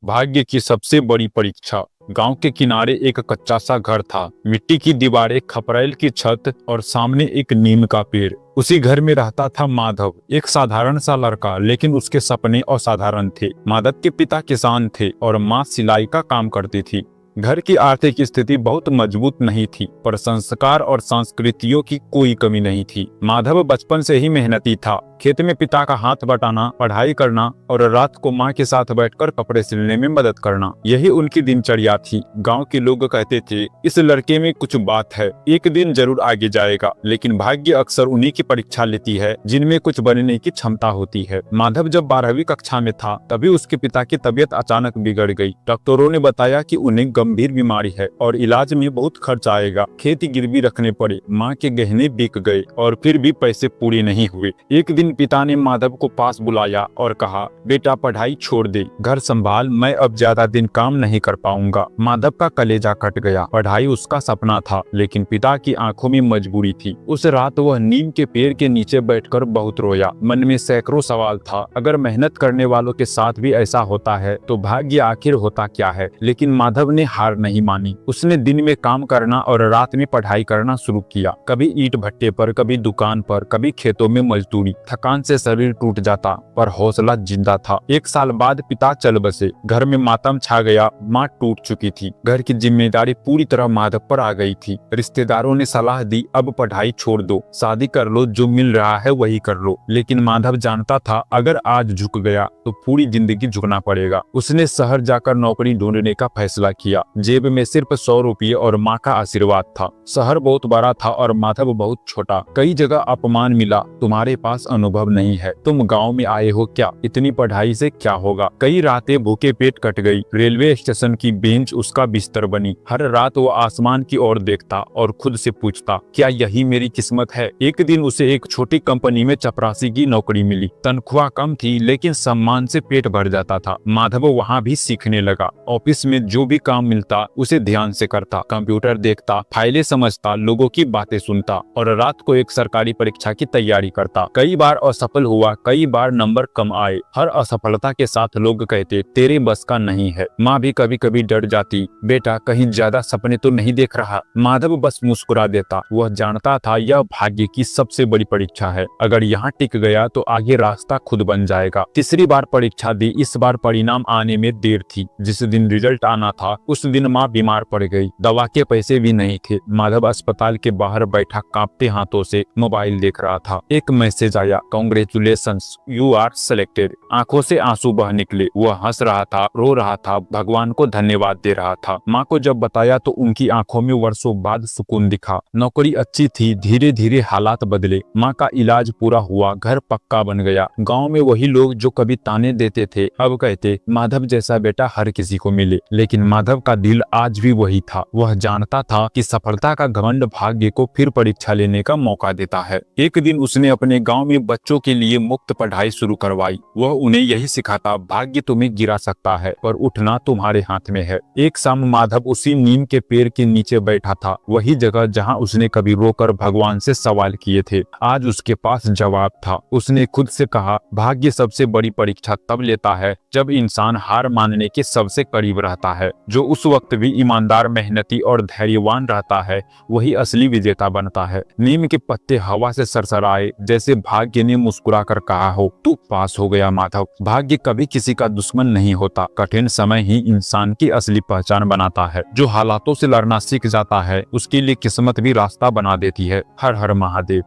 भाग्य की सबसे बड़ी परीक्षा। गांव के किनारे एक कच्चा सा घर था। मिट्टी की दीवारें, खपरेल की छत और सामने एक नीम का पेड़। उसी घर में रहता था माधव, एक साधारण सा लड़का, लेकिन उसके सपने असाधारण थे। माधव के पिता किसान थे और माँ सिलाई का काम करती थी। घर की आर्थिक स्थिति बहुत मजबूत नहीं थी, पर संस्कार और संस्कृतियों की कोई कमी नहीं थी। माधव बचपन से ही मेहनती था। खेत में पिता का हाथ बटाना, पढ़ाई करना और रात को माँ के साथ बैठकर कपड़े सिलने में मदद करना, यही उनकी दिनचर्या थी। गांव के लोग कहते थे, इस लड़के में कुछ बात है, एक दिन जरूर आगे जाएगा। लेकिन भाग्य अक्सर उन्हीं की परीक्षा लेती है जिनमें कुछ बनने की क्षमता होती है। माधव जब 12वीं कक्षा में था, तभी उसके पिता की तबीयत अचानक बिगड़ गई। डॉक्टरों ने बताया कि उन्हें गंभीर बीमारी है और इलाज में बहुत खर्च आएगा। खेती गिरवी रखने पड़े, माँ के गहने बिक गए और फिर भी पैसे पूरे नहीं हुए। एक दिन पिता ने माधव को पास बुलाया और कहा, बेटा पढ़ाई छोड़ दे, घर संभाल, मैं अब ज्यादा दिन काम नहीं कर पाऊंगा। माधव का कलेजा कट गया। पढ़ाई उसका सपना था, लेकिन पिता की आंखों में मजबूरी थी। उस रात वह नीम के पेड़ के नीचे बैठकर बहुत रोया। मन में सैकड़ों सवाल था। अगर मेहनत करने वालों के साथ भी ऐसा होता है तो भाग्य आखिर होता क्या है। लेकिन माधव ने हार नहीं मानी। उसने दिन में काम करना और रात में पढ़ाई करना शुरू किया। कभी ईंट भट्टे पर, कभी दुकान पर, कभी खेतों में मजदूरी। थकान से शरीर टूट जाता, पर हौसला जिंदा था। एक साल बाद पिता चल बसे। घर में मातम छा गया। माँ टूट चुकी थी। घर की जिम्मेदारी पूरी तरह माधव पर आ गई थी। रिश्तेदारों ने सलाह दी, अब पढ़ाई छोड़ दो, शादी कर लो, जो मिल रहा है वही कर लो। लेकिन माधव जानता था, अगर आज झुक गया तो पूरी जिंदगी झुकना पड़ेगा। उसने शहर जाकर नौकरी ढूंढने का फैसला किया। जेब में सिर्फ 100 रुपये और माँ का आशीर्वाद था। शहर बहुत बड़ा था और माधव बहुत छोटा। कई जगह अपमान मिला, तुम्हारे पास अनुभव नहीं है, तुम गांव में आए हो क्या, इतनी पढ़ाई से क्या होगा। कई रातें भूखे पेट कट गई। रेलवे स्टेशन की बेंच उसका बिस्तर बनी। हर रात वो आसमान की ओर देखता और खुद से पूछता, क्या यही मेरी किस्मत है। एक दिन उसे एक छोटी कंपनी में चपरासी की नौकरी मिली। तनख्वाह कम थी, लेकिन सम्मान से पेट भर जाता था। माधव वहाँ भी सीखने लगा। ऑफिस में जो भी काम मिलता उसे ध्यान से करता, कंप्यूटर देखता, फाइलें समझता, लोगों की बातें सुनता और रात को एक सरकारी परीक्षा की तैयारी करता। कई बार असफल हुआ, कई बार नंबर कम आए। हर असफलता के साथ लोग कहते, तेरे बस का नहीं है। माँ भी कभी कभी डर जाती, बेटा कहीं ज्यादा सपने तो नहीं देख रहा। माधव बस मुस्कुरा देता। वह जानता था यह भाग्य की सबसे बड़ी परीक्षा है। अगर यहाँ टिक गया तो आगे रास्ता खुद बन जाएगा। तीसरी बार परीक्षा दी। इस बार परिणाम आने में देर थी। जिस दिन रिजल्ट आना था उस दिन माँ बीमार पड़ गई। दवा के पैसे भी नहीं थे। माधव अस्पताल के बाहर बैठा कांपते हाथों से मोबाइल देख रहा था। एक मैसेज आया, कांग्रेचुलेशंस, यू आर सेलेक्टेड। आंखों से आंसू बह निकले। वह हंस रहा था, रो रहा था, भगवान को धन्यवाद दे रहा था। माँ को जब बताया तो उनकी आंखों में वर्षों बाद सुकून दिखा। नौकरी अच्छी थी, धीरे धीरे हालात बदले। माँ का इलाज पूरा हुआ, घर पक्का बन गया। गांव में वही लोग जो कभी ताने देते थे अब कहते, माधव जैसा बेटा हर किसी को मिले। लेकिन माधव का दिल आज भी वही था। वह जानता था कि सफलता का घमंड भाग्य को फिर परीक्षा लेने का मौका देता है। एक दिन उसने अपने गांव में बच्चों के लिए मुफ्त पढ़ाई शुरू करवाई। वह उन्हें यही सिखाता, भाग्य तुम्हें गिरा सकता है पर उठना तुम्हारे हाथ में है। एक शाम माधव उसी नीम के पेड़ के नीचे बैठा था, वही जगह जहां उसने कभी रोकर भगवान से सवाल किए थे। आज उसके पास जवाब था। उसने खुद से कहा, भाग्य सबसे बड़ी परीक्षा तब लेता है जब इंसान हार मानने के सबसे करीब रहता है। जो उस वक्त भी ईमानदार, मेहनती और धैर्यवान रहता है वही असली विजेता बनता है। नीम के पत्ते हवा से सरसराए, जैसे भाग्य ने मुस्कुरा कर कहा हो, तू पास हो गया माधव। भाग्य कभी किसी का दुश्मन नहीं होता। कठिन समय ही इंसान की असली पहचान बनाता है। जो हालातों से लड़ना सीख जाता है उसके लिए किस्मत भी रास्ता बना देती है। हर हर महादेव।